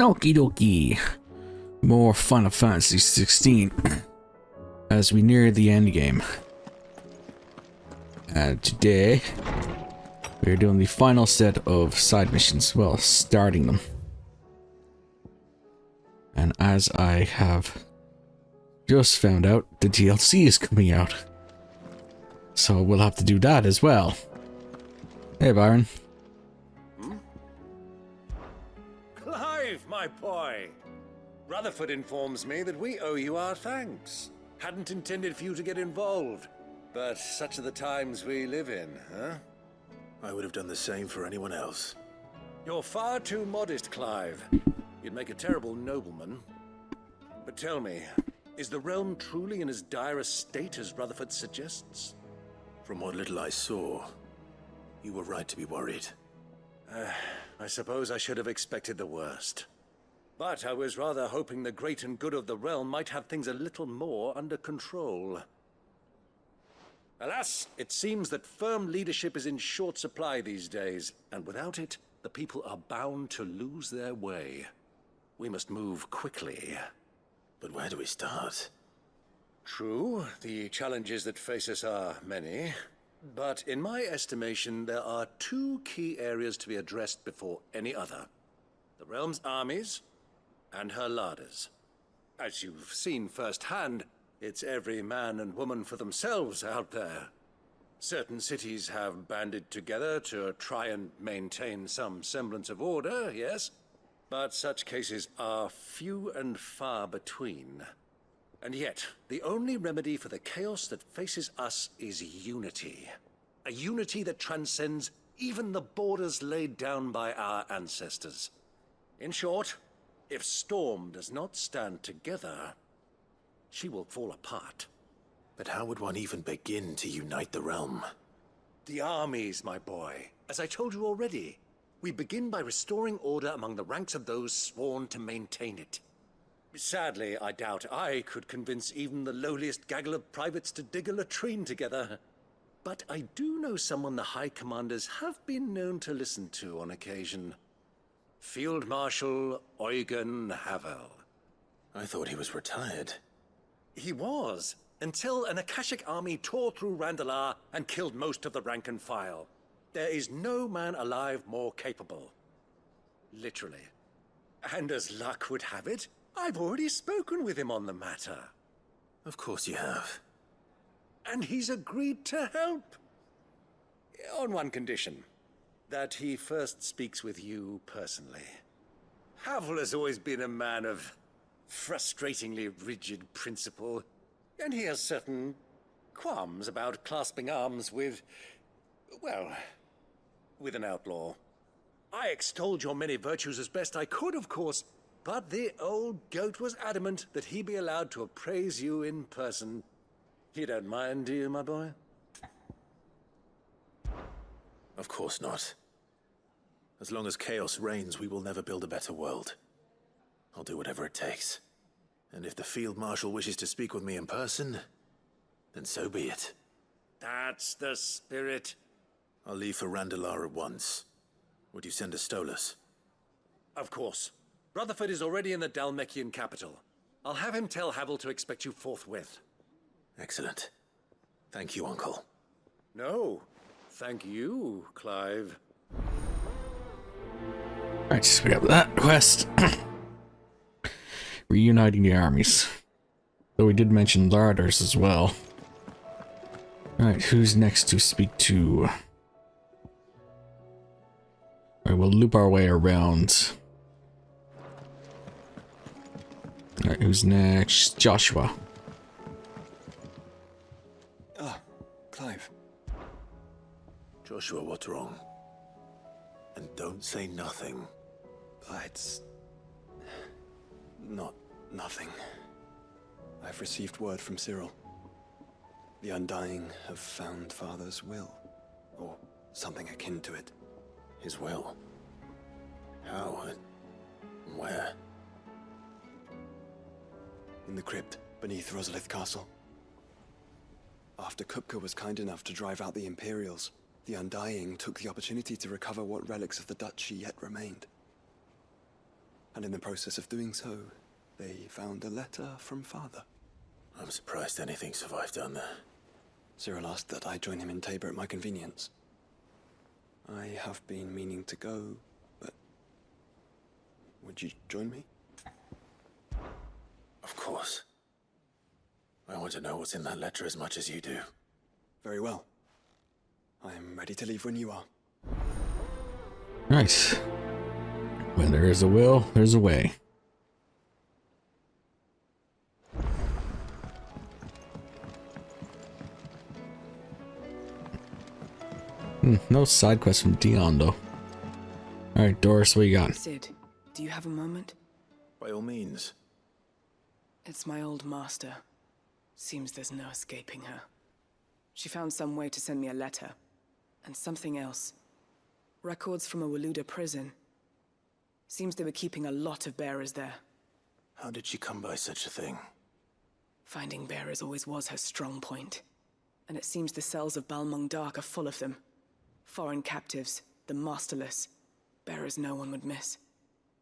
Okie dokie. More Final Fantasy 16 as we near the end game. And today we're doing the final set of side missions. Well, starting them. And as I have just found out, the DLC is coming out. So we'll have to do that as well. Hey, Byron. Clive, my boy! Rutherford informs me that we owe you our thanks. Hadn't intended for you to get involved, but such are the times we live in, huh? I would have done the same for anyone else. You're far too modest, Clive. You'd make a terrible nobleman. But tell me, is the realm truly in as dire a state as Rutherford suggests? From what little I saw, you were right to be worried. I suppose I should have expected the worst. But I was rather hoping the great and good of the realm might have things a little more under control. Alas, it seems that firm leadership is in short supply these days, and without it, the people are bound to lose their way. We must move quickly. But where do we start? True, the challenges that face us are many. But in my estimation, there are two key areas to be addressed before any other. The realm's armies and her larders. As you've seen firsthand, it's every man and woman for themselves out there. Certain cities have banded together to try and maintain some semblance of order, yes? But such cases are few and far between. And yet, the only remedy for the chaos that faces us is unity. A unity that transcends even the borders laid down by our ancestors. In short, if Storm does not stand together, she will fall apart. But how would one even begin to unite the realm? The armies, my boy. As I told you already, we begin by restoring order among the ranks of those sworn to maintain it. Sadly, I doubt I could convince even the lowliest gaggle of privates to dig a latrine together. But I do know someone the High Commanders have been known to listen to on occasion. Field Marshal Eugen Havel. I thought he was retired. He was, until an Akashic army tore through Randalar and killed most of the rank and file. There is no man alive more capable. Literally. And as luck would have it, I've already spoken with him on the matter. Of course you have. And he's agreed to help. On one condition. That he first speaks with you personally. Havel has always been a man of frustratingly rigid principle, and he has certain qualms about clasping arms with, well, with an outlaw. I extolled your many virtues as best I could, of course, but the old goat was adamant that he be allowed to appraise you in person. You don't mind, do you, my boy? Of course not. As long as chaos reigns, we will never build a better world. I'll do whatever it takes. And if the Field Marshal wishes to speak with me in person, then so be it. That's the spirit. I'll leave for Randalar at once. Would you send a Stolas? Of course. Rutherford is already in the Dalmekian capital. I'll have him tell Havel to expect you forthwith. Excellent. Thank you, Uncle. No, thank you, Clive. Alright, so we got that quest. Reuniting the armies. Though we did mention larders as well. Alright, who's next to speak to? Alright, we'll loop our way around. Alright, who's next? Joshua. Ah, Clive. Joshua, what's wrong? And don't say nothing. It's not nothing. I've received word from Cyril. The Undying have found Father's will, or something akin to it. His will? How and where? In the crypt beneath Rosalith Castle. After Kupka was kind enough to drive out the Imperials, the Undying took the opportunity to recover what relics of the Duchy yet remained. And in the process of doing so, they found a letter from Father. I'm surprised anything survived down there. Cyril asked that I join him in Tabor at my convenience. I have been meaning to go, but... would you join me? Of course. I want to know what's in that letter as much as you do. Very well. I am ready to leave when you are. Right. When there is a will, there's a way. No side quest from Dion, though. Alright, Doris, what you got? Sid, do you have a moment? By all means. It's my old master. Seems there's no escaping her. She found some way to send me a letter. And something else. Records from a Waleod prison. Seems they were keeping a lot of bearers there. How did she come by such a thing? Finding bearers always was her strong point. And it seems the cells of Balmung Dark are full of them. Foreign captives, the masterless. Bearers no one would miss.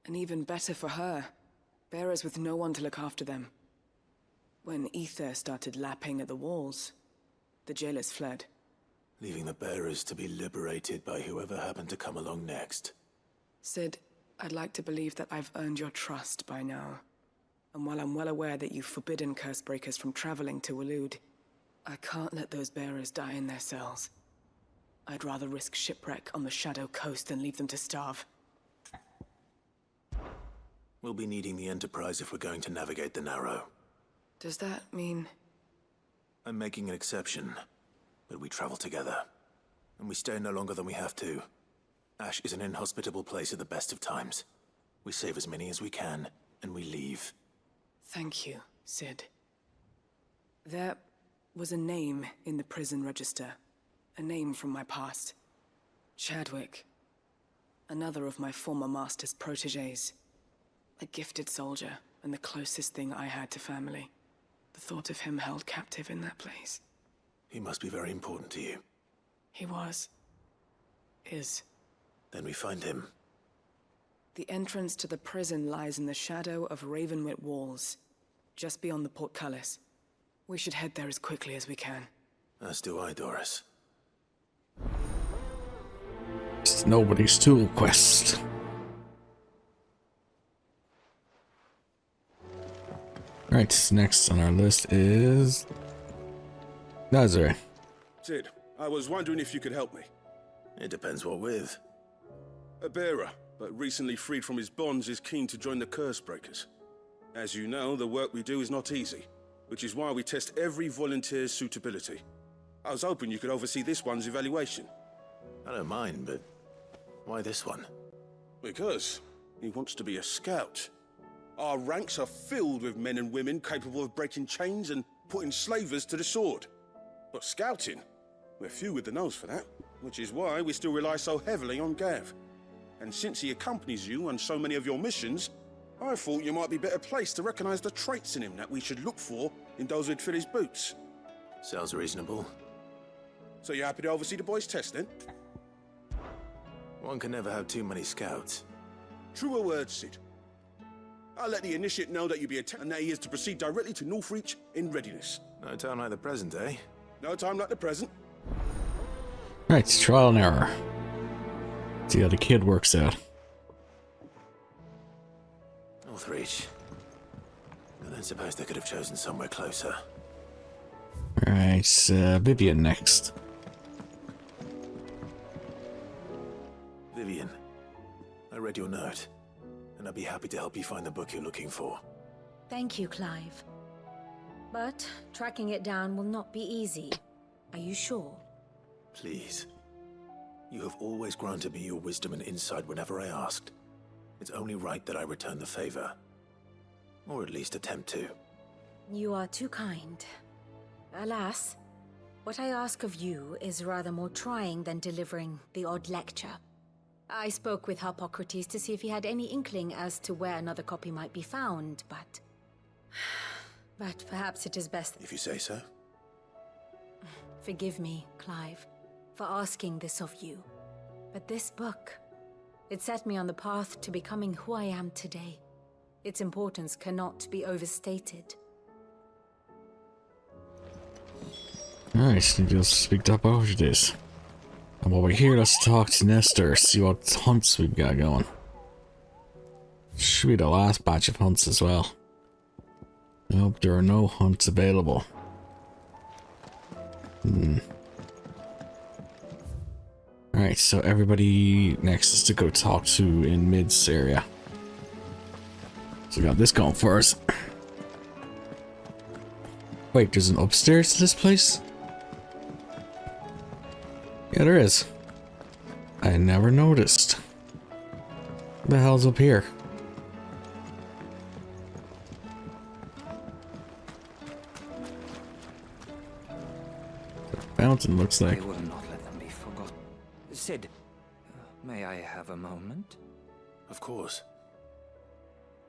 And even better for her, bearers with no one to look after them. When ether started lapping at the walls, the jailers fled. Leaving the bearers to be liberated by whoever happened to come along next. Sid, I'd like to believe that I've earned your trust by now. And while I'm well aware that you've forbidden Cursebreakers from traveling to Waleod, I can't let those bearers die in their cells. I'd rather risk shipwreck on the Shadow Coast than leave them to starve. We'll be needing the Enterprise if we're going to navigate the Narrow. Does that mean... I'm making an exception, but we travel together. And we stay no longer than we have to. Ash is an inhospitable place at the best of times. We save as many as we can, and we leave. Thank you, Sid. There was a name in the prison register. A name from my past. Chadwick. Another of my former master's protégés. A gifted soldier, and the closest thing I had to family. The thought of him held captive in that place. He must be very important to you. He was. Is. Then we find him. The entrance to the prison lies in the shadow of Ravenwit walls, just beyond the portcullis. We should head there as quickly as we can. As do I, Dorys. It's nobody's tool quest. Alright, next on our list is... Nazare. Sid, I was wondering if you could help me. It depends what with. A bearer, but recently freed from his bonds, is keen to join the Cursebreakers. As you know, the work we do is not easy, which is why we test every volunteer's suitability. I was hoping you could oversee this one's evaluation. I don't mind, but why this one? Because he wants to be a scout. Our ranks are filled with men and women capable of breaking chains and putting slavers to the sword. But scouting, we're few with the nose for that, which is why we still rely so heavily on Gav. And since he accompanies you on so many of your missions, I thought you might be better placed to recognize the traits in him that we should look for in those who'd fill his boots. Sounds reasonable. So you're happy to oversee the boys' test, then? One can never have too many scouts. Truer words, Sid. I'll let the initiate know that you'll be attacked and that he is to proceed directly to Northreach in readiness. No time like the present, eh? No time like the present. Alright, trial and error. See how the kid works out. Northreach. I don't suppose they could have chosen somewhere closer. Alright, Vivian next. Vivian, I read your note, and I'd be happy to help you find the book you're looking for. Thank you, Clive. But tracking it down will not be easy. Are you sure? Please. You have always granted me your wisdom and insight whenever I asked. It's only right that I return the favor. Or at least attempt to. You are too kind. Alas, what I ask of you is rather more trying than delivering the odd lecture. I spoke with Harpocrates to see if he had any inkling as to where another copy might be found, but... But perhaps it is best... If you say so. Forgive me, Clive, for asking this of you. But this book, it set me on the path to becoming who I am today. Its importance cannot be overstated. Alright, you'll speak up over this. And while we're here, let's talk to Nestor, see what hunts we've got going. Should be the last batch of hunts as well. Nope, there are no hunts available. Alright, so everybody next is to go talk to in Mid's area. So we got this going for us. Wait, there's an upstairs to this place? Yeah, there is. I never noticed. What the hell's up here? Fountain looks like. I will not let them be forgotten. Sid, may I have a moment? Of course.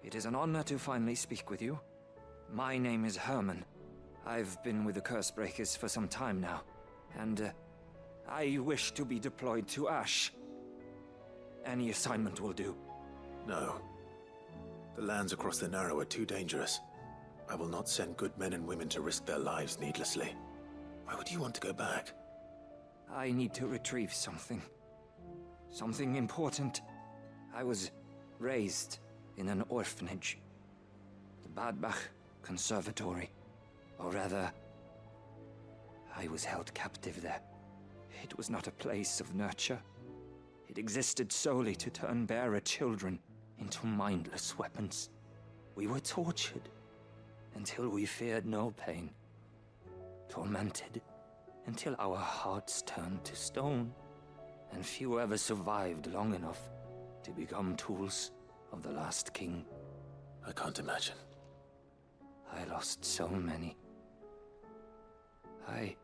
It is an honor to finally speak with you. My name is Herman. I've been with the Cursebreakers for some time now, and I wish to be deployed to Ash. Any assignment will do. No. The lands across the Narrow are too dangerous. I will not send good men and women to risk their lives needlessly. Why would you want to go back? I need to retrieve something. Something important. I was raised in an orphanage. The Badbach Conservatory. Or rather, I was held captive there. It was not a place of nurture. It existed solely to turn bearer children into mindless weapons. We were tortured until we feared no pain. Tormented until our hearts turned to stone, and few ever survived long enough to become tools of the last king. I can't imagine. I lost so many. I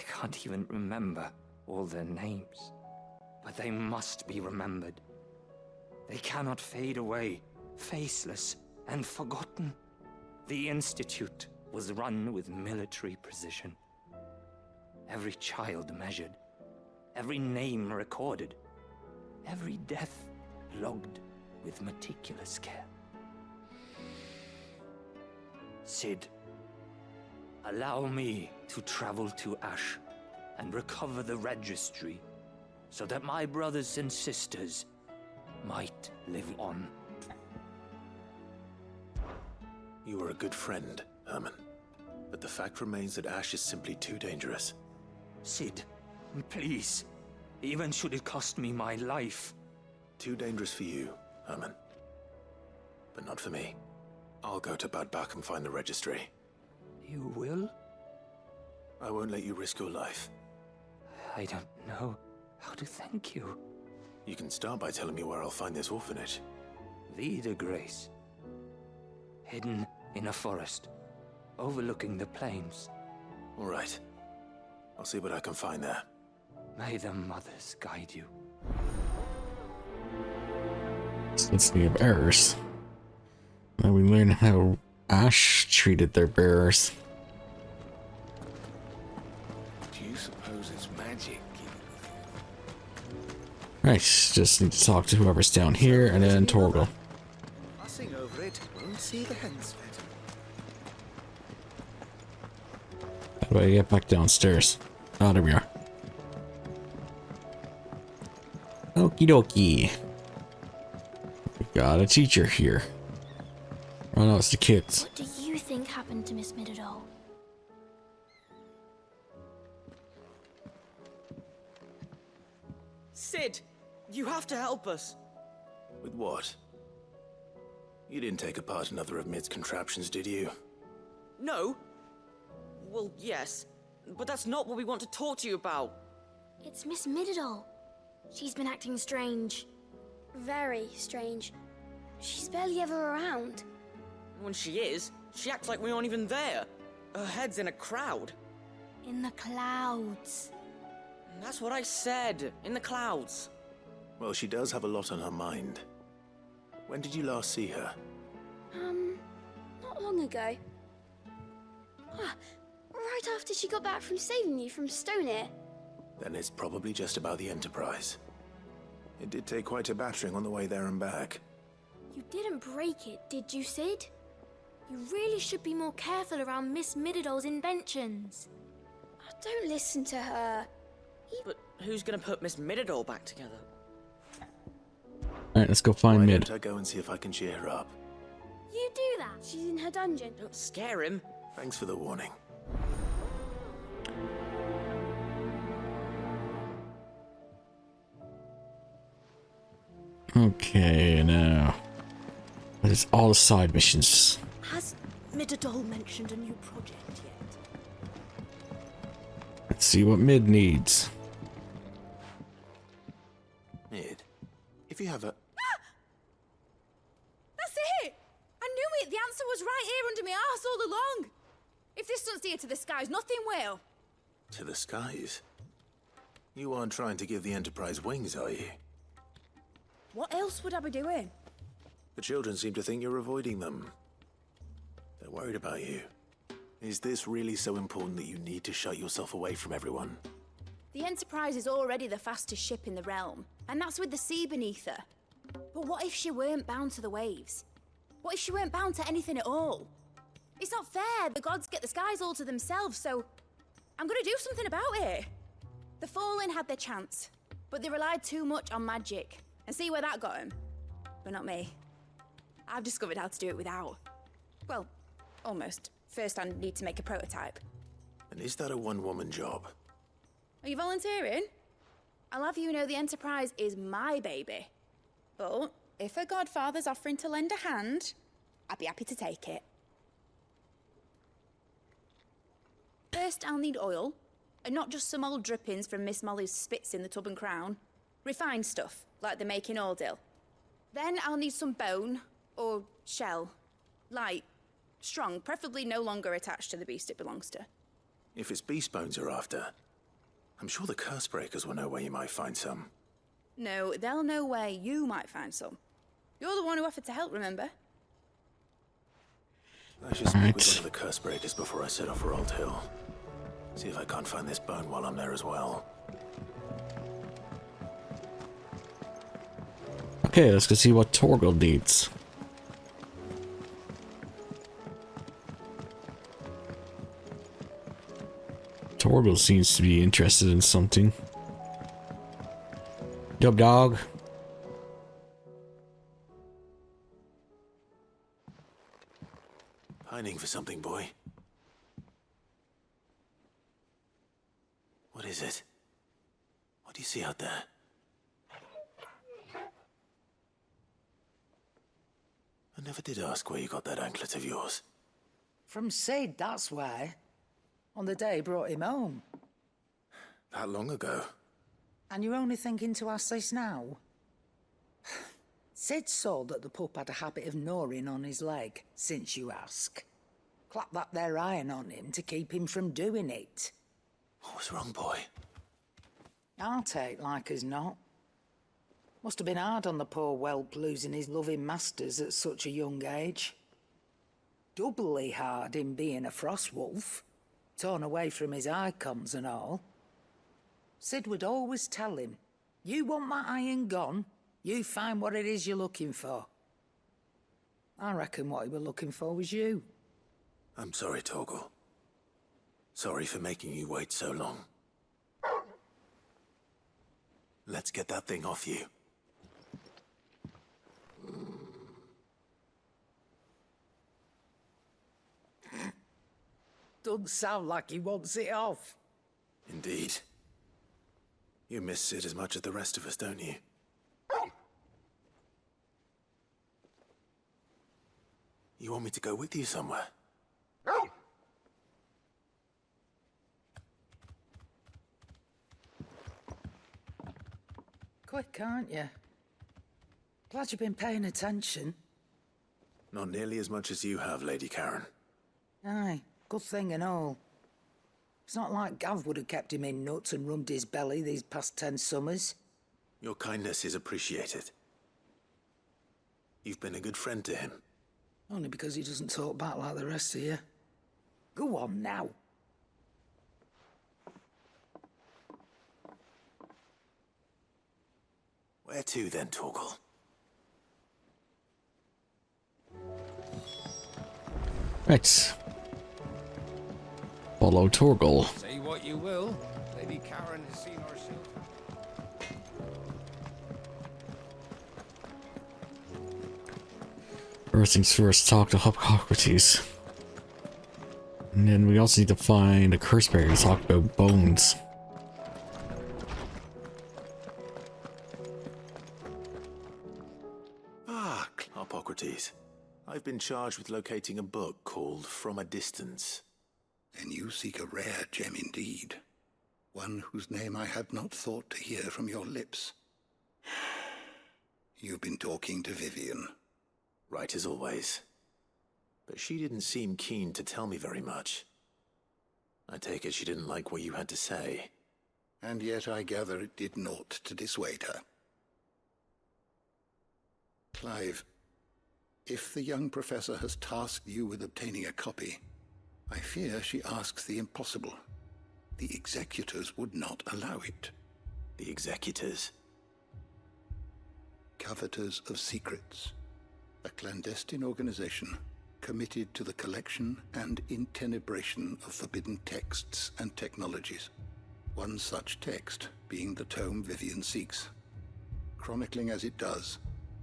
can't even remember all their names, but they must be remembered. They cannot fade away, faceless and forgotten. The Institute was run with military precision. Every child measured, every name recorded, every death logged with meticulous care. Sid, allow me to travel to Ash and recover the registry so that my brothers and sisters might live on. You were a good friend, Herman. But the fact remains that Ash is simply too dangerous. Sid, please. Even should it cost me my life. Too dangerous for you, Herman. But not for me. I'll go to Badbach and find the registry. You will? I won't let you risk your life. I don't know how to thank you. You can start by telling me where I'll find this orphanage. Vie de Grace. Hidden in a forest, overlooking the plains. All right. I'll see what I can find there. May the mothers guide you. Speaking of errors, now we learn how Ash treated their bearers. Do you suppose it's magic? Right, just need to talk to whoever's down here and then Torgal. Fussing over it won't see the hens fed. How do I get back downstairs? Oh, there we are. Okie dokie. We got a teacher here. Oh no, it's the kids. What do you think happened to Miss Midadol? Sid, you have to help us. With what? You didn't take apart another of Mid's contraptions, did you? No. Well, yes, but that's not what we want to talk to you about. It's Miss Midadol. She's been acting strange. Very strange. She's barely ever around. When she is, she acts like we aren't even there. Her head's in a crowd. In the clouds. That's what I said, in the clouds. Well, she does have a lot on her mind. When did you last see her? Not long ago. Right after she got back from saving you from Stoneir. Then it's probably just about the Enterprise. It did take quite a battering on the way there and back. You didn't break it, did you, Sid? You really should be more careful around Miss Mididol's inventions. Oh, don't listen to her. But who's gonna put Miss Mididol back together? Alright, let's go find Why Mid. don't I go and see if I can cheer her up? You do that. She's in her dungeon. Don't scare him. Thanks for the warning. Okay, now. What is all the side missions? Has Mididol mentioned a new project yet? Let's see what Mid needs. Mid, if you have a... That's it! I knew it! The answer was right here under my arse all along! If this doesn't steer to the skies, nothing will. To the skies? You aren't trying to give the Enterprise wings, are you? What else would I be doing? The children seem to think you're avoiding them. They're worried about you. Is this really so important that you need to shut yourself away from everyone? The Enterprise is already the fastest ship in the realm, and that's with the sea beneath her. But what if she weren't bound to the waves? What if she weren't bound to anything at all? It's not fair. The gods get the skies all to themselves, so I'm gonna do something about it. The Fallen had their chance, but they relied too much on magic. And see where that got them? But not me. I've discovered how to do it without. Well, almost. First I need to make a prototype. And is that a one-woman job? Are you volunteering? I'll have you know the Enterprise is my baby. But if a godfather's offering to lend a hand, I'd be happy to take it. First I'll need oil, and not just some old drippings from Miss Molly's spits in the tub and crown. Refined stuff, like they make in Ordil. Then I'll need some bone, or shell. Light, strong, preferably no longer attached to the beast it belongs to. If it's beast bones you're after, I'm sure the curse breakers will know where you might find some. No, they'll know where you might find some. You're the one who offered to help, remember? I should speak with one of the curse breakers before I set off for Old Hill. See if I can't find this bone while I'm there as well. Okay, let's go see what Torgal needs. Torgal seems to be interested in something. Dub dog. Pining for something, boy. What is it? What do you see out there? I never did ask where you got that anklet of yours. From Sid, that's why. On the day he brought him home. That long ago? And you're only thinking to ask this now? Sid saw that the pup had a habit of gnawing on his leg, since you ask. Clap that there iron on him to keep him from doing it. What was wrong, boy? I'll take like as not. Must have been hard on the poor whelp losing his loving masters at such a young age. Doubly hard in being a frost wolf, torn away from his icons and all. Sid would always tell him, you want that iron gone, you find what it is you're looking for. I reckon what he were looking for was you. I'm sorry, Torgal. Sorry for making you wait so long. Let's get that thing off you. Doesn't sound like he wants it off. Indeed. You miss Sid as much as the rest of us, don't you? You want me to go with you somewhere? Quick, aren't you? Glad you've been paying attention. Not nearly as much as you have, Lady Karen. Aye, good thing and all. It's not like Gav would have kept him in nuts and rubbed his belly these past 10 summers. Your kindness is appreciated. You've been a good friend to him. Only because he doesn't talk back like the rest of you. Go on now. Where to then, Torgal? Right. Follow Torgal. Say what you will, Lady Karen has seen herself. First things first, talk to Hippocrates. And then we also need to find a curse bearer to talk about bones. Ah, Hippocrates. I've been charged with locating a book called From a Distance. Then you seek a rare gem indeed. One whose name I had not thought to hear from your lips. You've been talking to Vivian. Right as always. But she didn't seem keen to tell me very much. I take it she didn't like what you had to say. And yet I gather it did naught to dissuade her. Clive, if the young professor has tasked you with obtaining a copy, I fear she asks the impossible. The executors would not allow it. The executors? Coveters of secrets. A clandestine organization committed to the collection and intenebration of forbidden texts and technologies. One such text being the tome Vivian seeks, chronicling as it does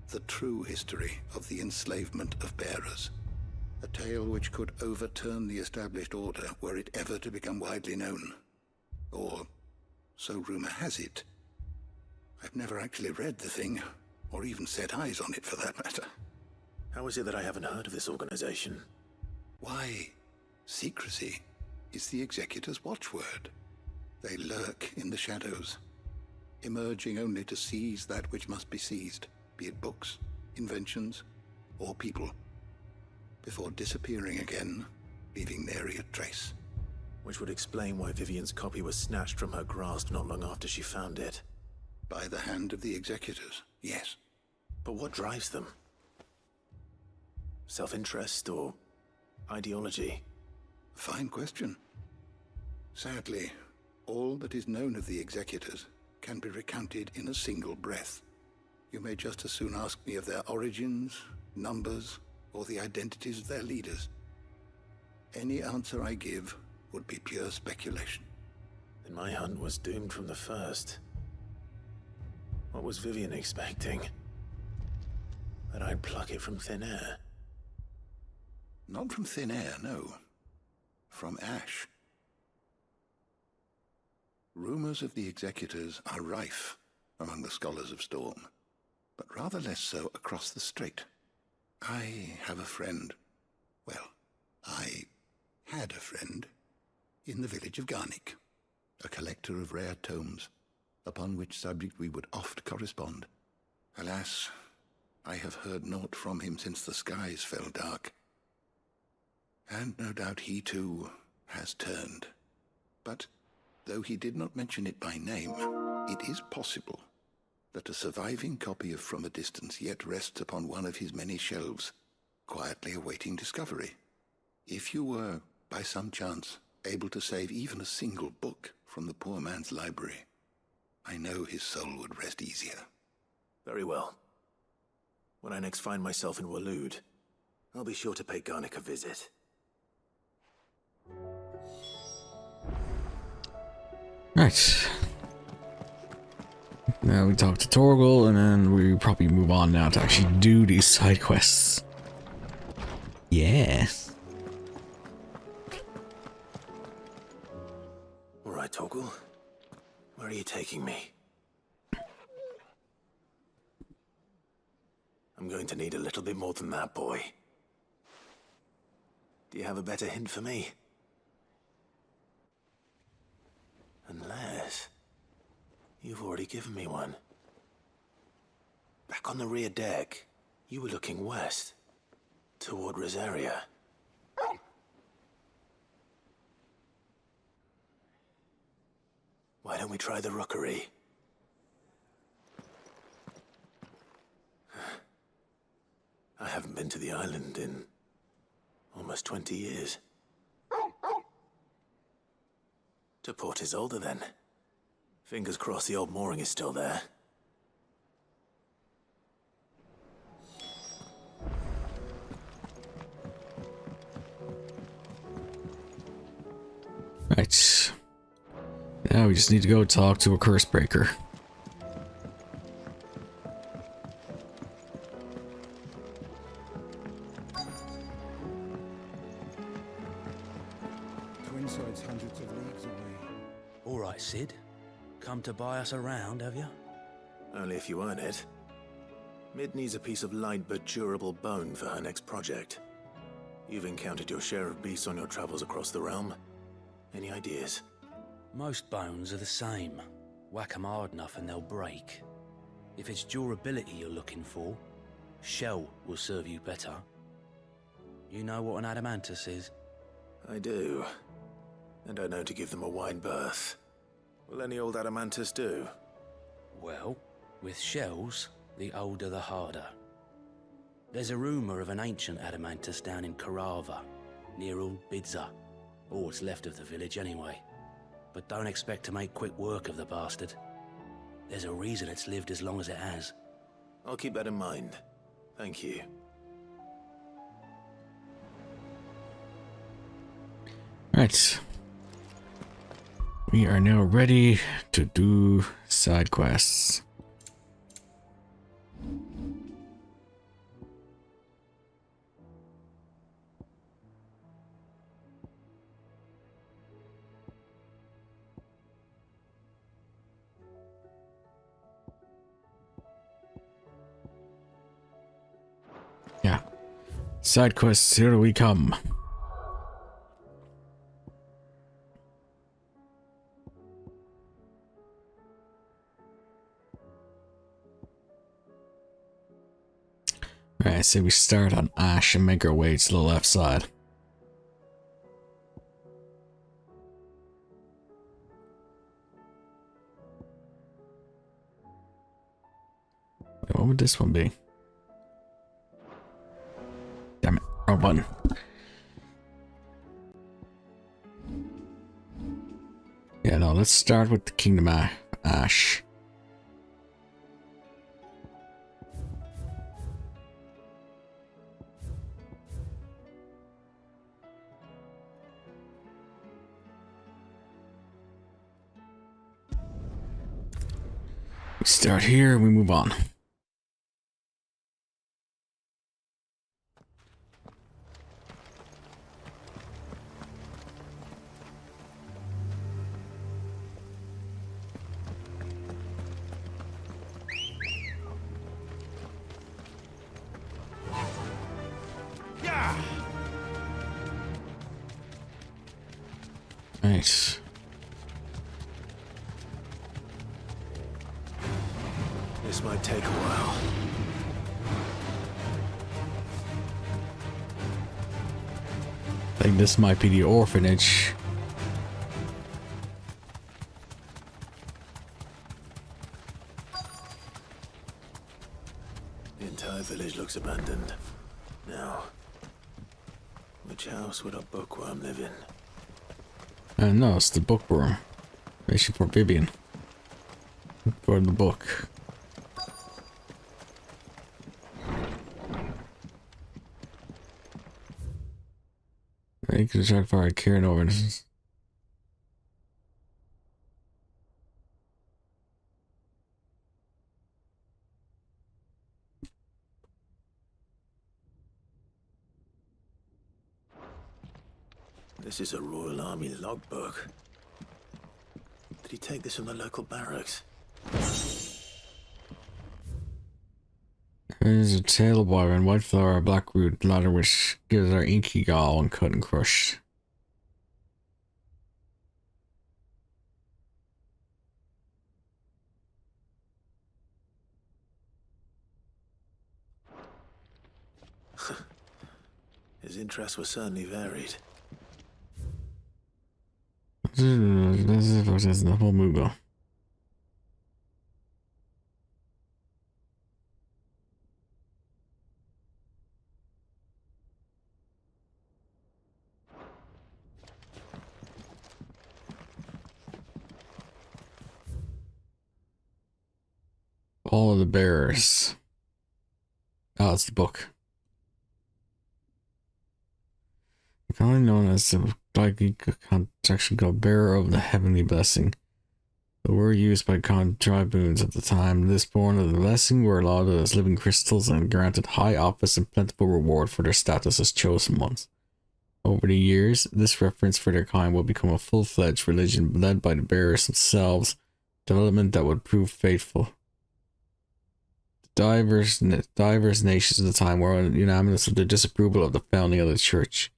the true history of the enslavement of bearers. A tale which could overturn the established order were it ever to become widely known. Or, so rumor has it. I've never actually read the thing, or even set eyes on it for that matter. How is it that I haven't heard of this organization? Why, secrecy is the executor's watchword. They lurk in the shadows, emerging only to seize that which must be seized, be it books, inventions, or people, before disappearing again, leaving nary a trace. Which would explain why Vivian's copy was snatched from her grasp not long after she found it. By the hand of the executors, yes. But what drives them? Self-interest or ideology? Fine question. Sadly, all that is known of the executors can be recounted in a single breath. You may just as soon ask me of their origins, numbers, or the identities of their leaders. Any answer I give would be pure speculation. Then my hunt was doomed from the first. What was Vivian expecting? That I'd pluck it from thin air? Not from thin air, no. From ash. Rumors of the executors are rife among the scholars of Storm, but rather less so across the strait. I have a friend. Well, I had a friend in the village of Garnick, a collector of rare tomes, upon which subject we would oft correspond. Alas, I have heard naught from him since the skies fell dark. And no doubt he too has turned. But though he did not mention it by name, it is possible that a surviving copy of From a Distance yet rests upon one of his many shelves, quietly awaiting discovery. If you were, by some chance, able to save even a single book from the poor man's library, I know his soul would rest easier. Very well. When I next find myself in Waleod, I'll be sure to pay Garnick a visit. Right. Now we talk to Torgal, and then we probably move on now to actually do these side quests. Yeah. All right, Torgal. Where are you taking me? I'm going to need a little bit more than that, boy. Do you have a better hint for me? Unless you've already given me one. Back on the rear deck, you were looking west, toward Rosaria. Why don't we try the rookery? I haven't been to the island in almost 20 years. To Port Isolde, then. Fingers crossed the old mooring is still there. Right. Now we just need to go talk to a curse breaker. Twinside's hundreds of leagues away. All right, Sid. Come to buy us around, have you? Only if you earn it. Mid needs a piece of light but durable bone for her next project. You've encountered your share of beasts on your travels across the realm. Any ideas? Most bones are the same. Whack 'em hard enough and they'll break. If it's durability you're looking for, shell will serve you better. You know what an adamantus is? I do. And I know to give them a wide berth. Will any old adamantus do? Well, with shells, the older the harder. There's a rumour of an ancient adamantus down in Karava, near Bidza, or what's left of the village anyway. But don't expect to make quick work of the bastard. There's a reason it's lived as long as it has. I'll keep that in mind. Thank you. Right. We are now ready to do side quests. Yeah. Side quests, here we come. Alright, so we start on Ash and make our way to the left side. What would this one be? Damn it, wrong button. Yeah, no, let's start with the Kingdom of Ash. We start here and we move on. Nice. This might take a while. I think this might be the orphanage. The entire village looks abandoned. Now, which house would a bookworm live in? No, it's the bookworm. Mission for Vivian. For the book. You can try to fire Karen over this. This is a Royal Army logbook. Did he take this from the local barracks? There's a tail boy and white flower, black root ladder, which gives our inky gall when cut and crushed. His interests were certainly varied. This is the whole Mugo. All of the bearers. Oh, it's the book. commonly known as the likely contraction called Bearer of the Heavenly Blessing. The word used by tribunes at the time, this born of the blessing were lauded as living crystals and granted high office and plentiful reward for their status as chosen ones. Over the years, this reference for their kind will become a full-fledged religion led by the bearers themselves, development that would prove faithful. The diverse nations of the time were unanimous of their disapproval of the founding of the church.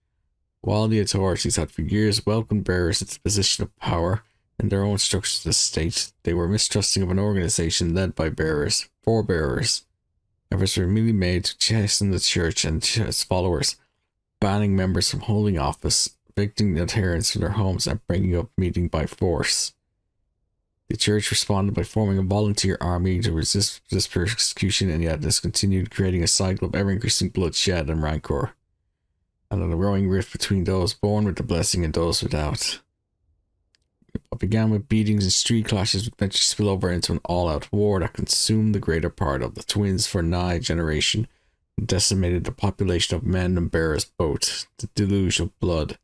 While the authorities had for years welcomed bearers into the position of power in their own structures of the state, they were mistrusting of an organization led by bearers, for bearers. Efforts were immediately made to chasten the church and its followers, banning members from holding office, evicting adherents from their homes, and bringing up meeting by force. The church responded by forming a volunteer army to resist this persecution, and yet this continued, creating a cycle of ever-increasing bloodshed and rancor, and a growing rift between those born with the blessing and those without. What began with beatings and street clashes would eventually spill over into an all-out war that consumed the greater part of the twins for nigh a generation, and decimated the population of men and bearers both. The deluge of blood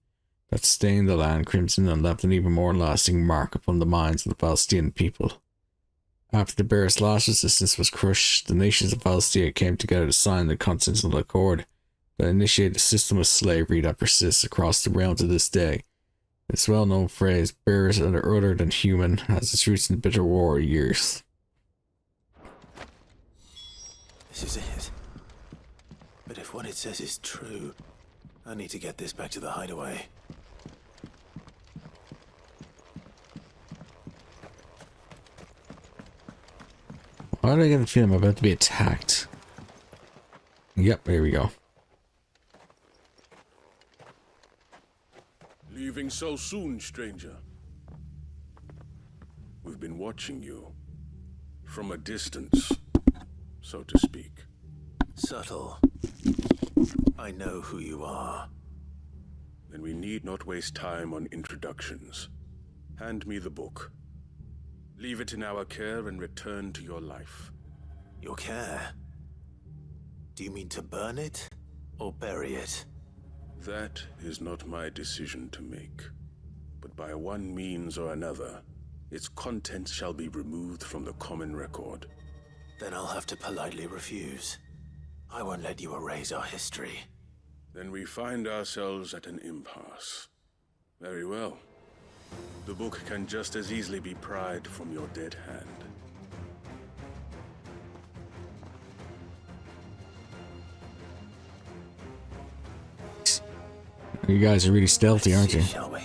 that stained the land crimson and left an even more lasting mark upon the minds of the Valstian people. After the bearers' last resistance was crushed, the nations of Valstia came together to sign the Continental Accord that initiated a system of slavery that persists across the realm to this day. This well-known phrase, bearers that are other than human, has its roots in the bitter war of years. This is it. But if what it says is true, I need to get this back to the hideaway. Why do I get the feeling I'm about to be attacked? Yep, here we go. Leaving so soon, stranger? We've been watching you. From a distance, so to speak. Subtle. I know who you are. Then we need not waste time on introductions. Hand me the book. Leave it in our care and return to your life. Your care? Do you mean to burn it or bury it? That is not my decision to make. But by one means or another, its contents shall be removed from the common record. Then I'll have to politely refuse. I won't let you erase our history. Then we find ourselves at an impasse. Very well. The book can just as easily be pried from your dead hand. You guys are really stealthy, aren't you? Shall we?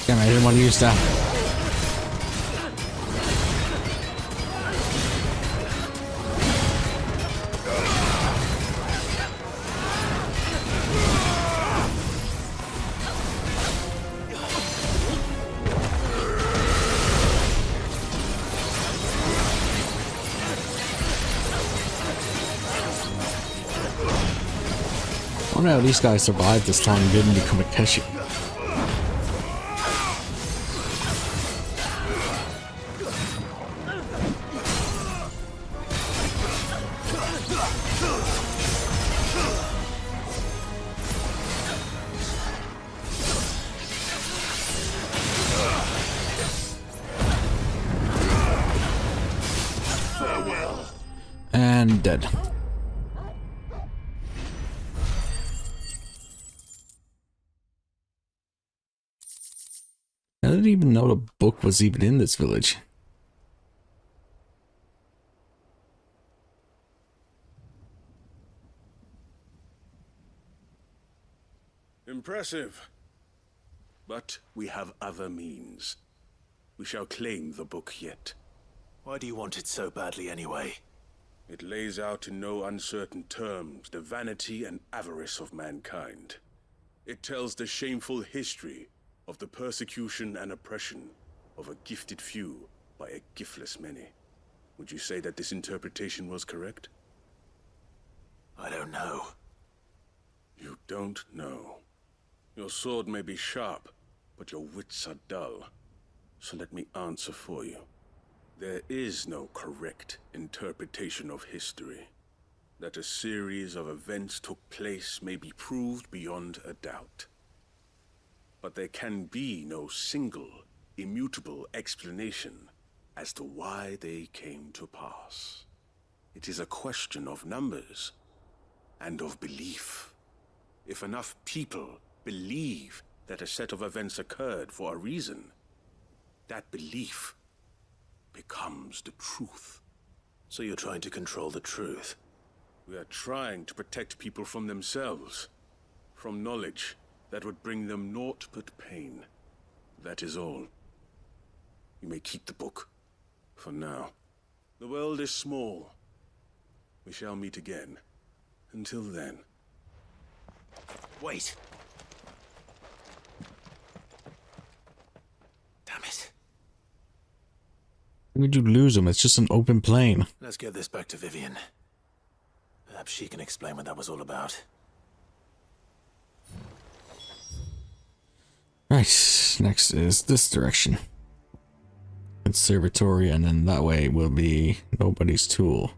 Damn, I didn't want to use that. I wonder how these guys survived this time and didn't become a Keshi. And dead. I didn't even know the book was even in this village. Impressive. But we have other means. We shall claim the book yet. Why do you want it so badly anyway? It lays out in no uncertain terms the vanity and avarice of mankind. It tells the shameful history of the persecution and oppression of a gifted few by a giftless many. Would you say that this interpretation was correct? I don't know. You don't know. Your sword may be sharp, but your wits are dull. So let me answer for you. There is no correct interpretation of history. That a series of events took place may be proved beyond a doubt. But there can be no single, immutable explanation as to why they came to pass. It is a question of numbers and of belief. If enough people believe that a set of events occurred for a reason, that belief becomes the truth. So you're trying to control the truth? We are trying to protect people from themselves, from knowledge that would bring them naught but pain. That is all. You may keep the book, for now. The world is small. We shall meet again. Until then. Wait! Damn it. Why would you lose him? It's just an open plain. Let's get this back to Vivian. Perhaps she can explain what that was all about. Right, next is this direction. Conservatory, and then that way will be nobody's tool.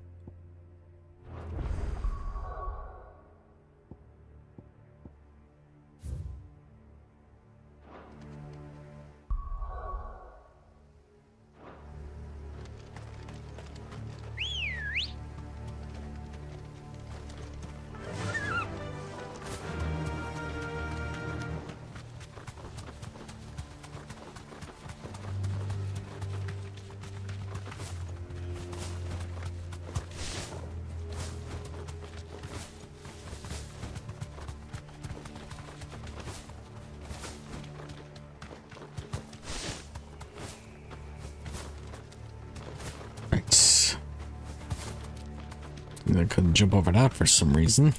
I couldn't jump over that for some reason.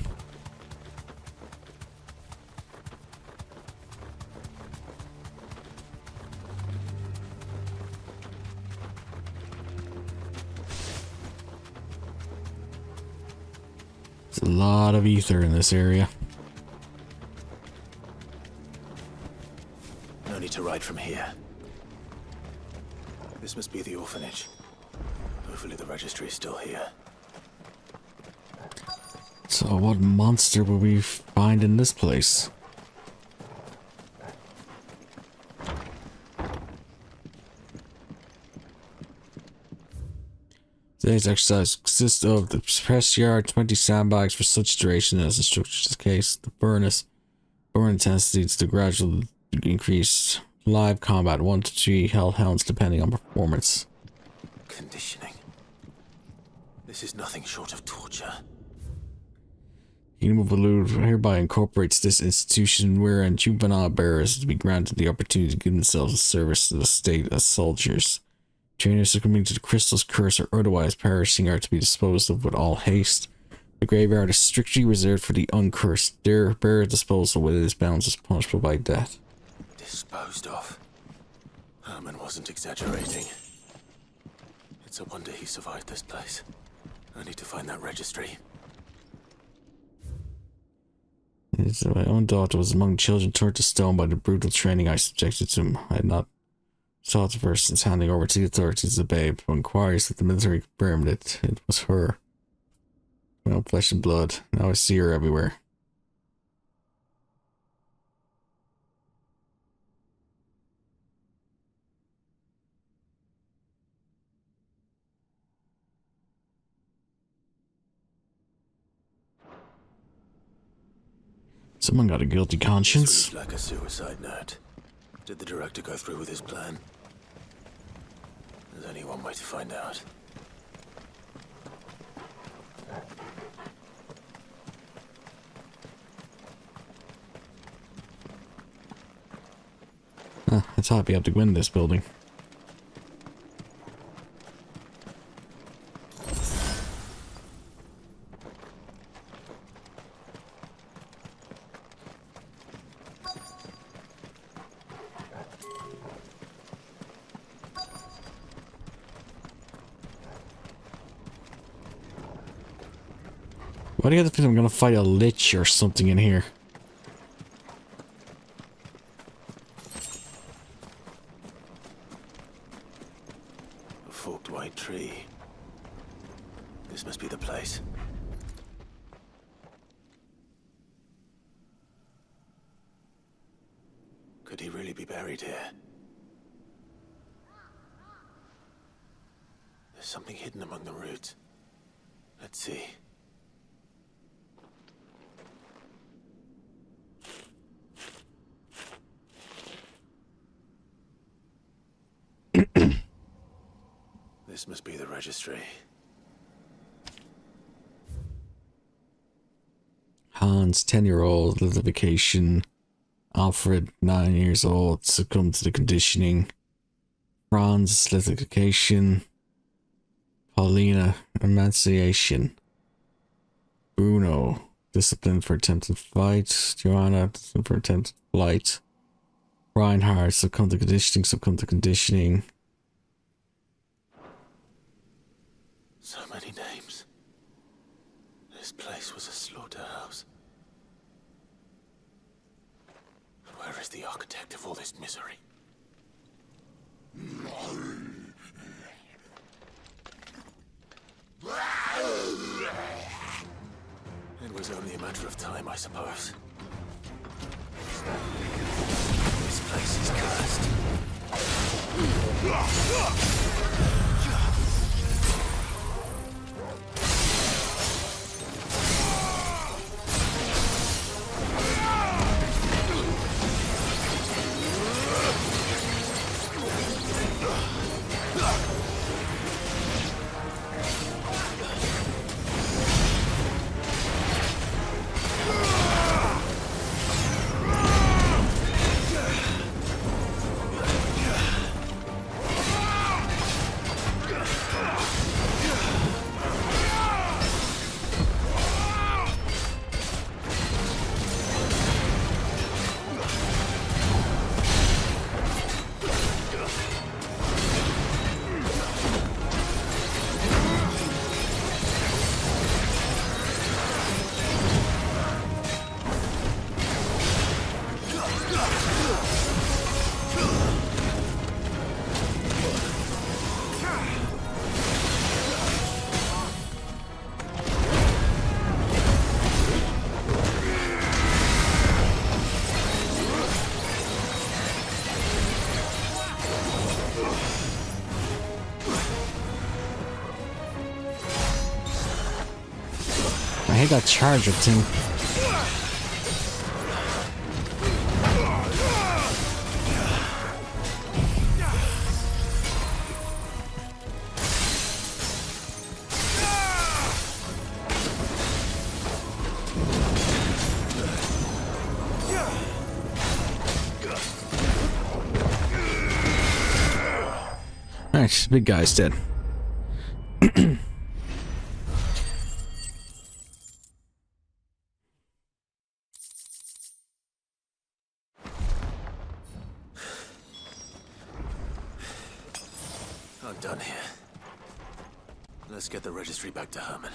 There's a lot of ether in this area. No need to ride from here. This must be the orphanage. Hopefully the registry is still here. So what monster will we find in this place? Today's exercise consists of the press yard, 20 sandbags for such duration as the structure's case, the burn intensity to gradual increase, live combat 1 to 3 hellhounds depending on performance. Conditioning. This is nothing short of torture. Waleod hereby incorporates this institution wherein juvenile bearers to be granted the opportunity to give themselves a service to the state as soldiers. Trainers succumbing to the crystal's curse or otherwise perishing are to be disposed of with all haste. The graveyard is strictly reserved for the uncursed. Their bearer disposal within its bounds is punishable by death. Disposed of? Herman wasn't exaggerating. It's a wonder he survived this place. I need to find that registry. My own daughter was among children turned to stone by the brutal training I subjected to him. I had not sought of her since handing over to the authorities the babe. When inquiries with the military confirmed it, it was her. My own flesh and blood. Now I see her everywhere. Someone got a guilty conscience. This reads like a suicide note. Did the director go through with his plan? There's only one way to find out. I thought I'd be able to win this building. Why do you think I'm gonna fight a lich or something in here? A forked white tree. This must be the place. Could he really be buried here? There's something hidden among the roots. Let's see. This must be the registry. Hans, 10-year-old, lithification. Alfred, 9 years old, succumbed to the conditioning. Franz, lithification. Paulina, emaciation. Bruno, disciplined for attempted fight. Joanna, disciplined for attempted flight. Reinhard, succumbed to conditioning. So many names. This place was a slaughterhouse. Where is the architect of all this misery? It was only a matter of time, I suppose. This place is cursed. I hate that charger thing. Alright, big guy's dead. I'm done here. Let's get the registry back to Herman.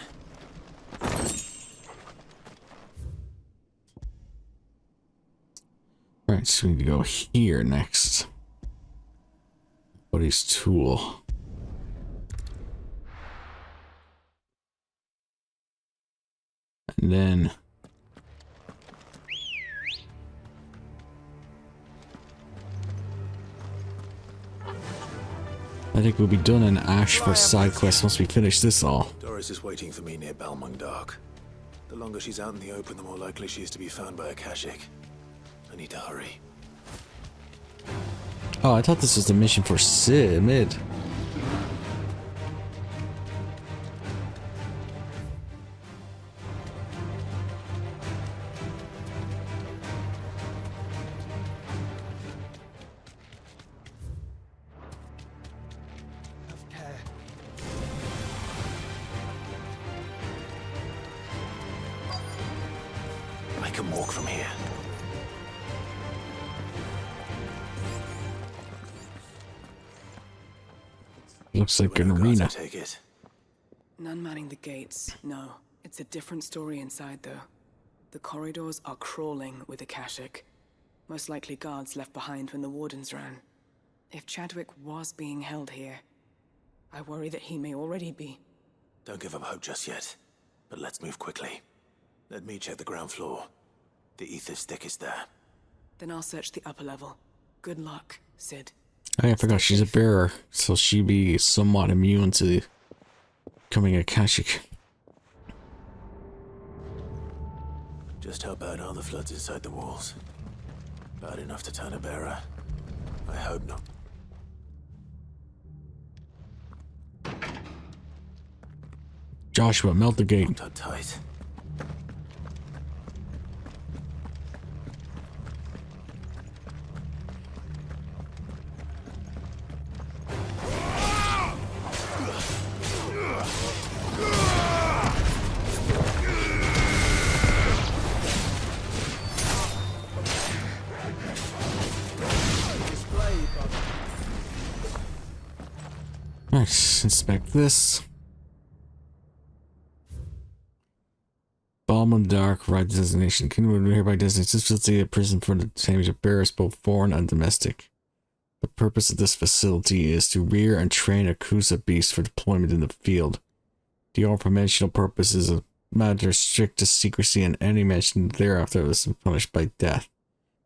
Alright, so we need to go here next. Buddy's tool. And then I think we'll be done in Ash for side quest once we finish this all. Dorys is waiting for me near Balmung Dark. The longer she's out in the open, the more likely she is to be found by a Kashik. I need to hurry. Oh, I thought this was the mission for Mid. I can walk from here. Looks like an arena. Take it. None manning the gates, no. It's a different story inside, though. The corridors are crawling with Akashic. Most likely guards left behind when the wardens ran. If Chadwick was being held here, I worry that he may already be. Don't give up hope just yet, but let's move quickly. Let me check the ground floor. The ether's thickest there. Then I'll search the upper level. Good luck, Sid. I forgot she's a bearer, so she'd be somewhat immune to becoming Akashic. Just how bad are the floods inside the walls? Bad enough to turn a bearer? I hope not. Joshua, melt the gate. Not tight. Let's inspect this. Balm and Dark, right designation. Kingdom hereby designates this facility a prison for the detainment of bearers, both foreign and domestic. The purpose of this facility is to rear and train a Kusa beast for deployment in the field. The informational purpose is a matter strict to secrecy, and any mention thereafter is punished by death.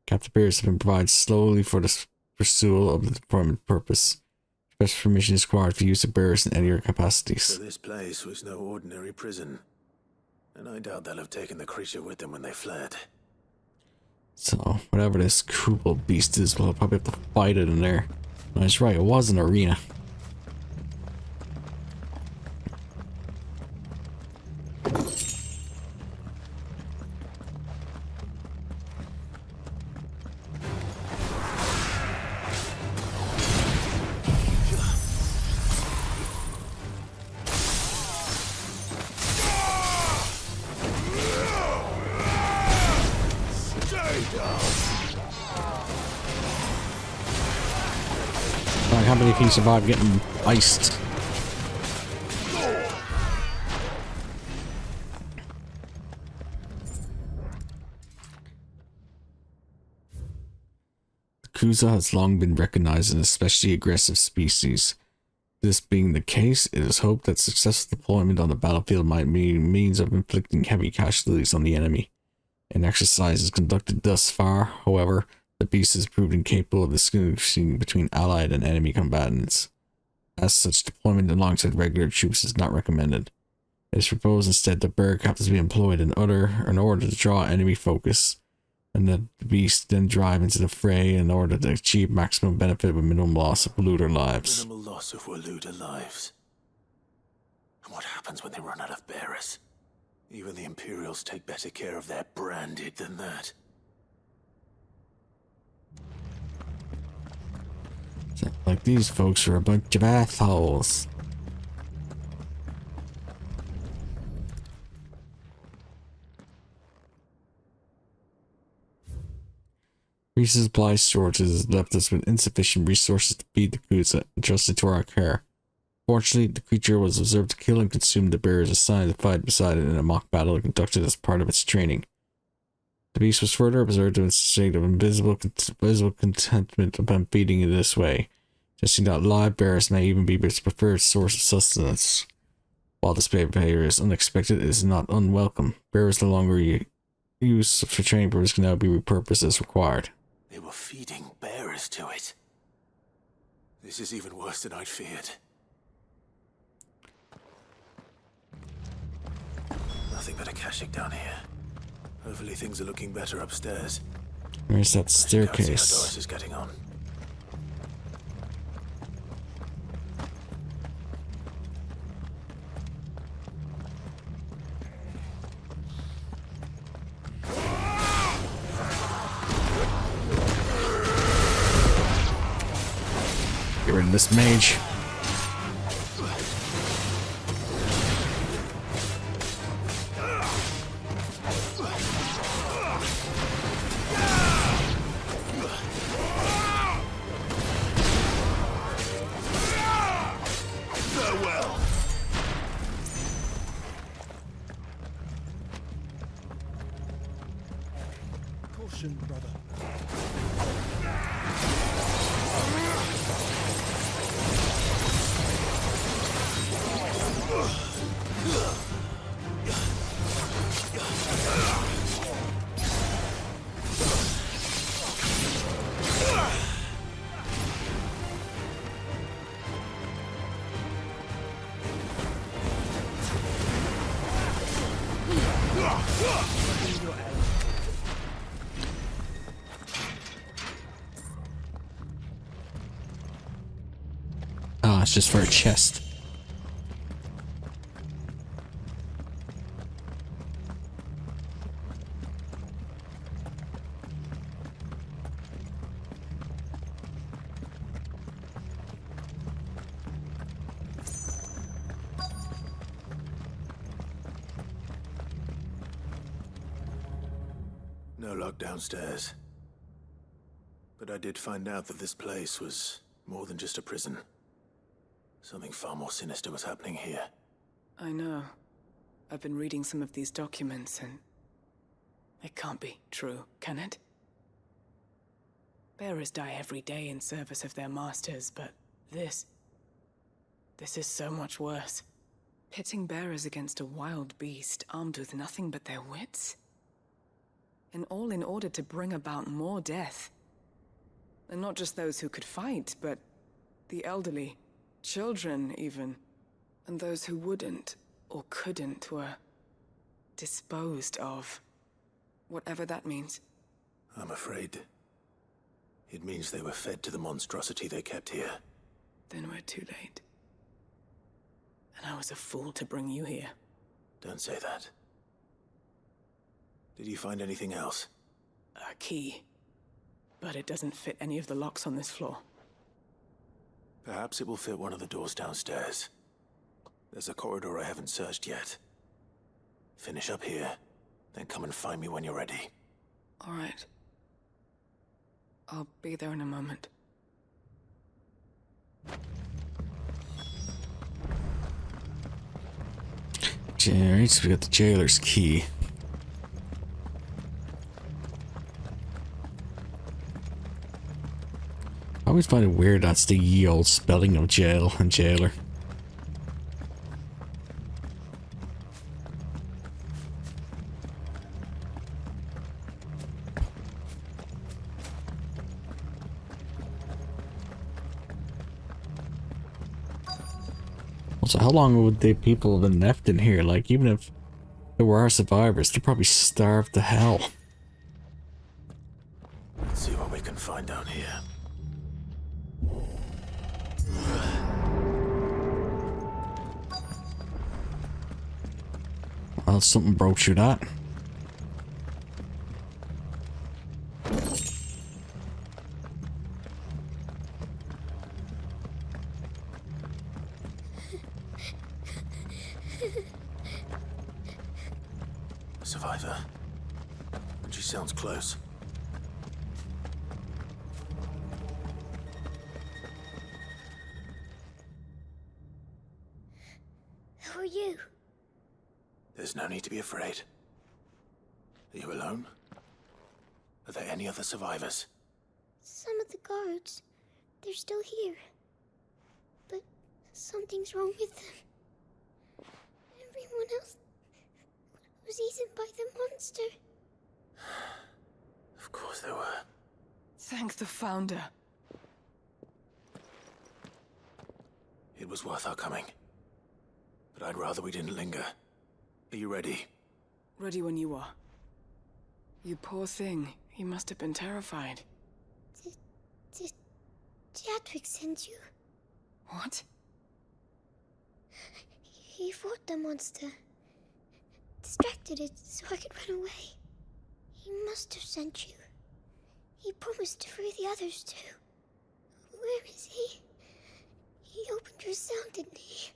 Captive bearers have been provided slowly for the pursuit of the deployment purpose. Special permission is required for use of bearers in any other capacities. So this place was no ordinary prison. And I doubt they'll have taken the creature with them when they fled. So, whatever this cruel beast is, we'll probably have to fight it in there. That's right, it was an arena. How many can you survive getting iced? The Kusa has long been recognized as an especially aggressive species. This being the case, it is hoped that successful deployment on the battlefield might be a means of inflicting heavy casualties on the enemy. An exercise is conducted thus far, however, the beast has proved incapable of distinguishing between allied and enemy combatants. As such, deployment alongside regular troops is not recommended. It is proposed instead that bearer captains be employed in order to draw enemy focus, and that the beast then drive into the fray in order to achieve maximum benefit with minimum loss of Waleod lives. Minimal loss of Waleod lives. And what happens when they run out of bearers? Even the Imperials take better care of their branded than that. Like these folks are a bunch of assholes. Resupply shortages has left us with insufficient resources to feed the Kusa entrusted to our care. Fortunately, the creature was observed to kill and consume the bearers assigned to fight beside it in a mock battle conducted as part of its training. The beast was further observed in a state of invisible contentment upon feeding in this way, suggesting that live bearers may even be its preferred source of sustenance. While this behavior is unexpected, it is not unwelcome. Bearers no longer used for training purposes can now be repurposed as required. They were feeding bearers to it. This is even worse than I'd feared. Nothing but Akashic down here. Hopefully things are looking better upstairs. Where's that See how staircase? Dorys is getting on. Get rid of this mage. caution, brother. Ah, it's just for a chest. No lock downstairs. But I did find out that this place was more than just a prison. Something far more sinister was happening here. I know. I've been reading some of these documents and... it can't be true, can it? Bearers die every day in service of their masters, but this is so much worse. Pitting bearers against a wild beast armed with nothing but their wits? And all in order to bring about more death. And not just those who could fight, but the elderly, children even. And those who wouldn't or couldn't were disposed of. Whatever that means. I'm afraid it means they were fed to the monstrosity they kept here. Then we're too late. And I was a fool to bring you here. Don't say that. Did you find anything else? A key. But it doesn't fit any of the locks on this floor. Perhaps it will fit one of the doors downstairs. There's a corridor I haven't searched yet. Finish up here, then come and find me when you're ready. All right. I'll be there in a moment. Alright, so we got the jailer's key. I always find it weird that's the ye old spelling of jail and jailer. Also, how long would the people have been left in here? Like, even if there were survivors, they're probably starved to hell. Let's see what we can find down here. Well, something broke through that. A survivor. And she sounds close. Who are you? There's no need to be afraid. Are you alone? Are there any other survivors? Some of the guards. They're still here. But something's wrong with them. Everyone else was eaten by the monster. Of course there were. Thank the Founder. It was worth our coming. But I'd rather we didn't linger. Are you ready? Ready when you are. You poor thing. He must have been terrified. Did Jadwick send you? What? He fought the monster. Distracted it so I could run away. He must have sent you. He promised to free the others too. Where is he? He opened your cell, didn't he?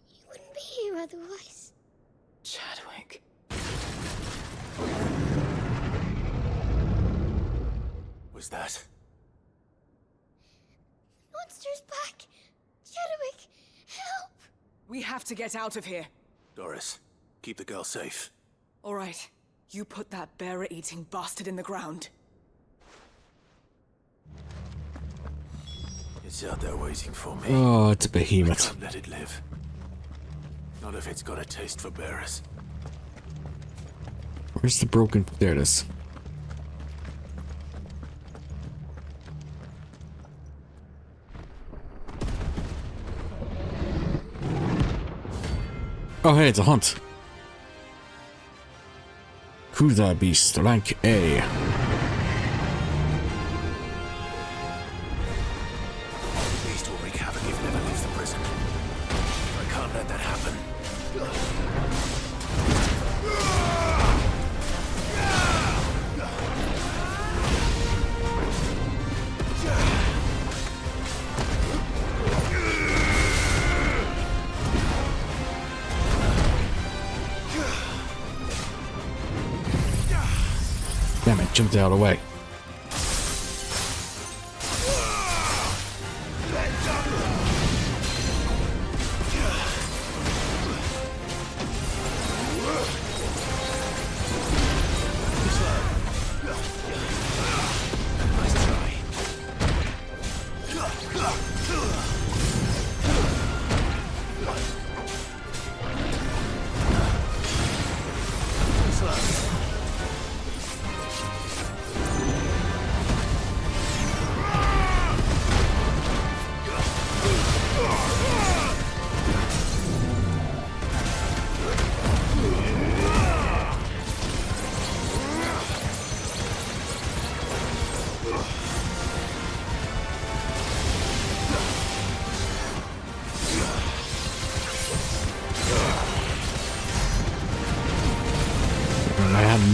He wouldn't be here otherwise. Chadwick. Was that? Monster's back! Chadwick, help! We have to get out of here. Dorys, keep the girl safe. All right. You put that bearer-eating bastard in the ground. It's out there waiting for me. Oh, it's a behemoth. I can't let it live. Not if it's got a taste for bearers. Where's the broken... There it is. Oh, hey, it's a hunt. Kuda beast, rank A. The beast will wreak havoc if it ever leaves the prison. I can't let that happen. Damn it, jumped out of the way.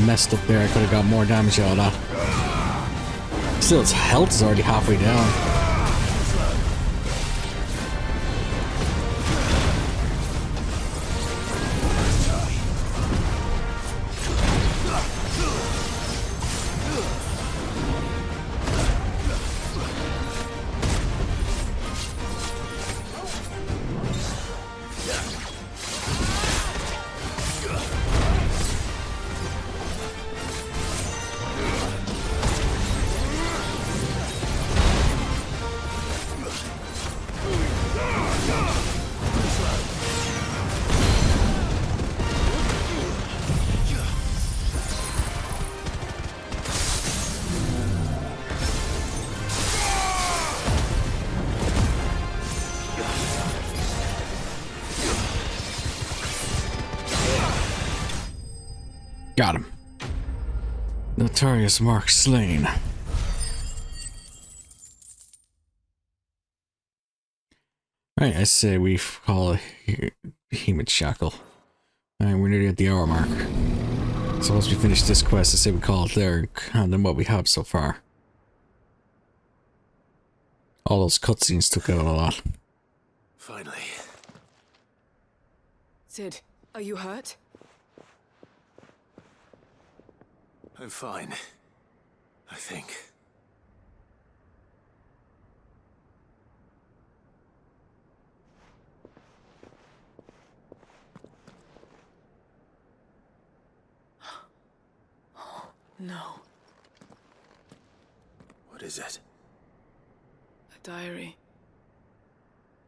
Messed up there. I could have got more damage out of that. Still, its health is already halfway down. Got him. Notorious Mark slain. Alright, I say we call a Behemoth Shackle. Alright, we're nearly at the hour mark. So once we finish this quest, I say we call it there, and then what we have so far. All those cutscenes took out a lot. Finally. Sid, are you hurt? I'm fine. I think. No. What is it? A diary.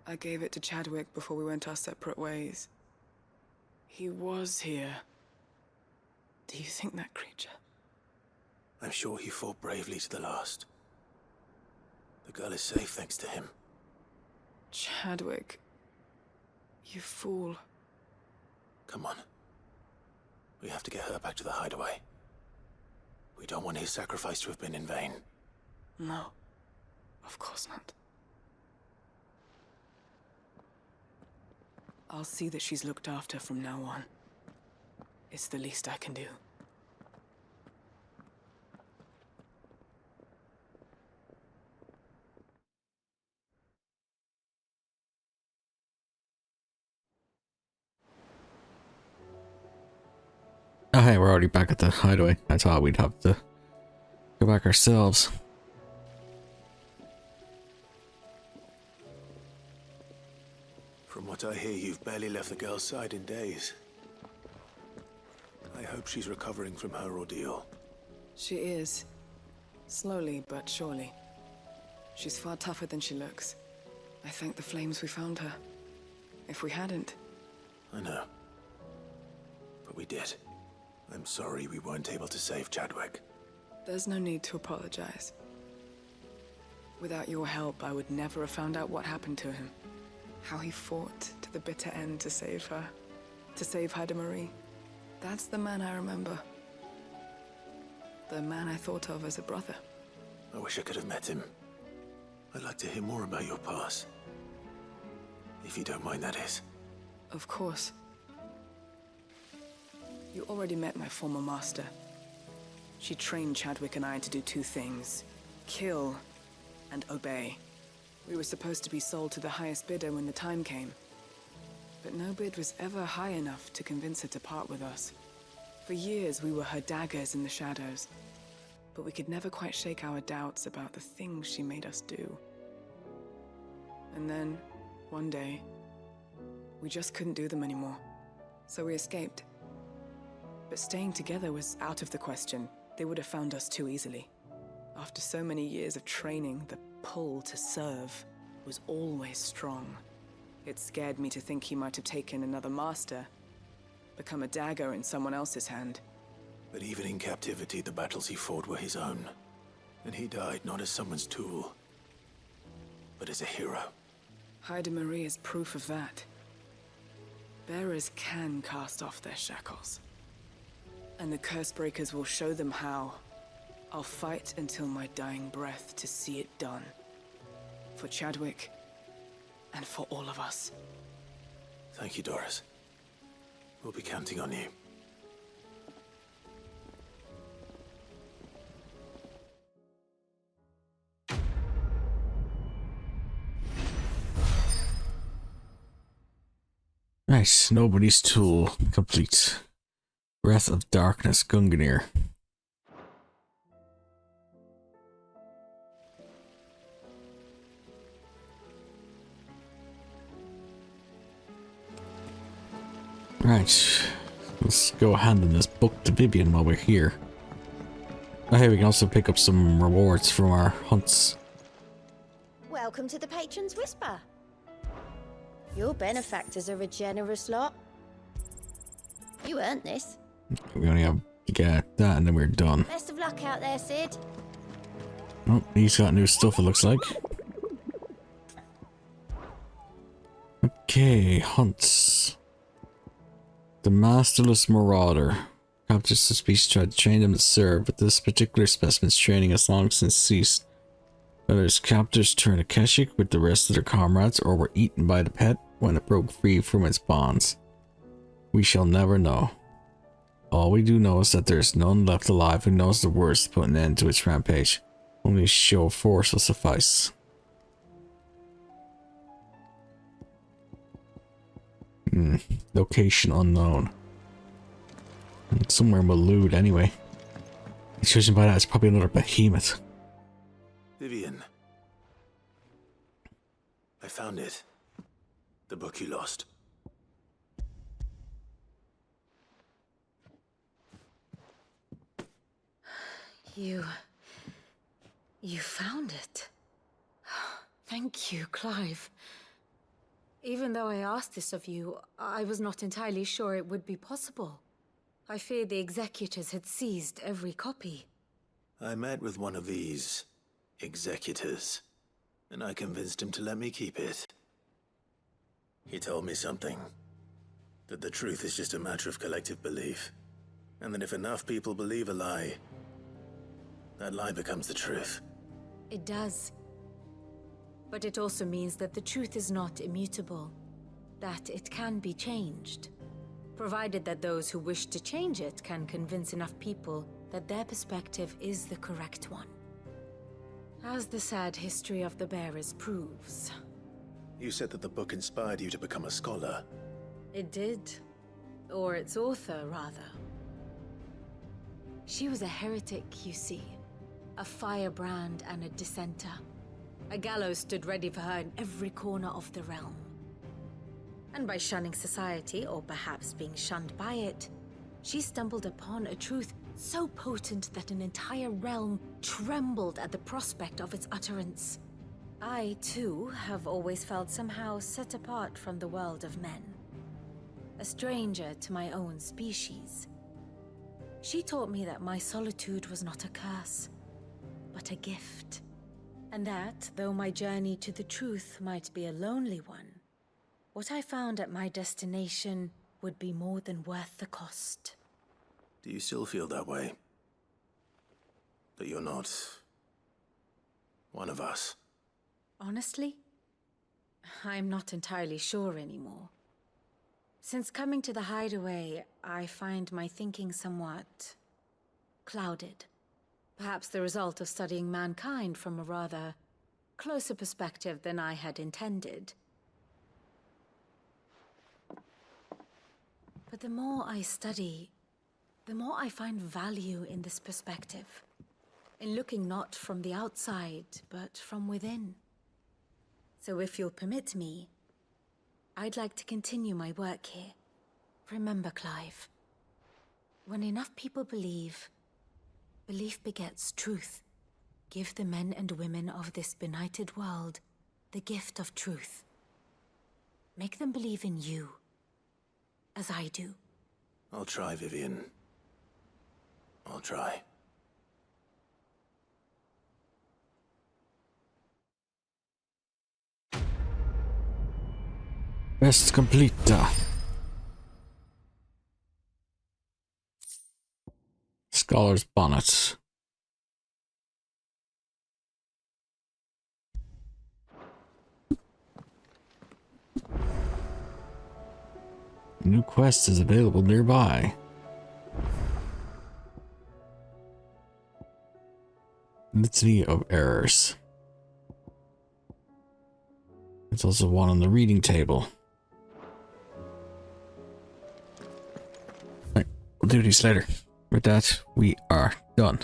I gave it to Chadwick before we went our separate ways. He was here. Do you think that creature? I'm sure he fought bravely to the last. The girl is safe thanks to him. Chadwick. You fool. Come on. We have to get her back to the hideaway. We don't want his sacrifice to have been in vain. No. Of course not. I'll see that she's looked after from now on. It's the least I can do. Oh hey, we're already back at the hideaway. I thought we'd have to go back ourselves. From what I hear, you've barely left the girl's side in days. I hope she's recovering from her ordeal. She is. Slowly but surely. She's far tougher than she looks. I thank the flames we found her. If we hadn't... I know. But we did. I'm sorry we weren't able to save Chadwick. There's no need to apologize. Without your help, I would never have found out what happened to him. How he fought to the bitter end to save her. To save Haida Marie. That's the man I remember. The man I thought of as a brother. I wish I could have met him. I'd like to hear more about your past. If you don't mind, that is. Of course. You already met my former master. She trained Chadwick and I to do two things. Kill and obey. We were supposed to be sold to the highest bidder when the time came. But no bid was ever high enough to convince her to part with us. For years, we were her daggers in the shadows. But we could never quite shake our doubts about the things she made us do. And then, one day, we just couldn't do them anymore. So we escaped. But staying together was out of the question. They would have found us too easily. After so many years of training, the pull to serve was always strong. It scared me to think he might have taken another master, become a dagger in someone else's hand. But even in captivity, the battles he fought were his own. And he died not as someone's tool, but as a hero. Haida Marie is proof of that. Bearers can cast off their shackles. And the curse breakers will show them how. I'll fight until my dying breath to see it done. For Chadwick, and for all of us. Thank you, Dorys. We'll be counting on you. Nice. Nobody's tool complete. Breath of Darkness, Gungnir. Right. Let's go hand in this book to Vivian while we're here. Oh, hey, we can also pick up some rewards from our hunts. Welcome to the Patron's Whisper. Your benefactors are a generous lot. You earned this. We only have to get that and then we're done. Best of luck out there, Sid. Oh, he's got new stuff, it looks like. Okay, hunts. The Masterless Marauder. Captures the species, tried to train them to serve, but this particular specimen's training has long since ceased. Whether its captors turned Akashic with the rest of their comrades or were eaten by the pet when it broke free from its bonds, we shall never know. All we do know is that there is none left alive who knows the words to put an end to its rampage. Only a show of force will suffice. Location unknown. It's somewhere in Waleod anyway. Judging by that, it's probably another behemoth. Vivian. I found it. The book you lost. You found it. Thank you, Clive. Even though I asked this of you, I was not entirely sure it would be possible. I feared the executors had seized every copy. I met with one of these executors, and I convinced him to let me keep it. He told me something. That the truth is just a matter of collective belief. And that if enough people believe a lie, that lie becomes the truth. It does. But it also means that the truth is not immutable. That it can be changed. Provided that those who wish to change it can convince enough people that their perspective is the correct one. As the sad history of the Bearers proves. You said that the book inspired you to become a scholar. It did. Or its author, rather. She was a heretic, you see. A firebrand and a dissenter. A gallows stood ready for her in every corner of the realm. And by shunning society, or perhaps being shunned by it, she stumbled upon a truth so potent that an entire realm trembled at the prospect of its utterance. I, too, have always felt somehow set apart from the world of men. A stranger to my own species. She taught me that my solitude was not a curse, but a gift. And that, though my journey to the truth might be a lonely one, what I found at my destination would be more than worth the cost. Do you still feel that way? That you're not one of us? Honestly, I'm not entirely sure anymore. Since coming to the hideaway, I find my thinking somewhat clouded. Perhaps the result of studying mankind from a rather closer perspective than I had intended. But the more I study, the more I find value in this perspective. In looking not from the outside, but from within. So if you'll permit me, I'd like to continue my work here. Remember, Clive, when enough people believe, belief begets truth. Give the men and women of this benighted world the gift of truth. Make them believe in you, as I do. I'll try, Vivian. I'll try. Quest completa. Scholar's bonnet. New quest is available nearby. Litany of errors. There's also one on the reading table. Right, we'll do these later. With that, we are done.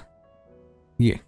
Yeah.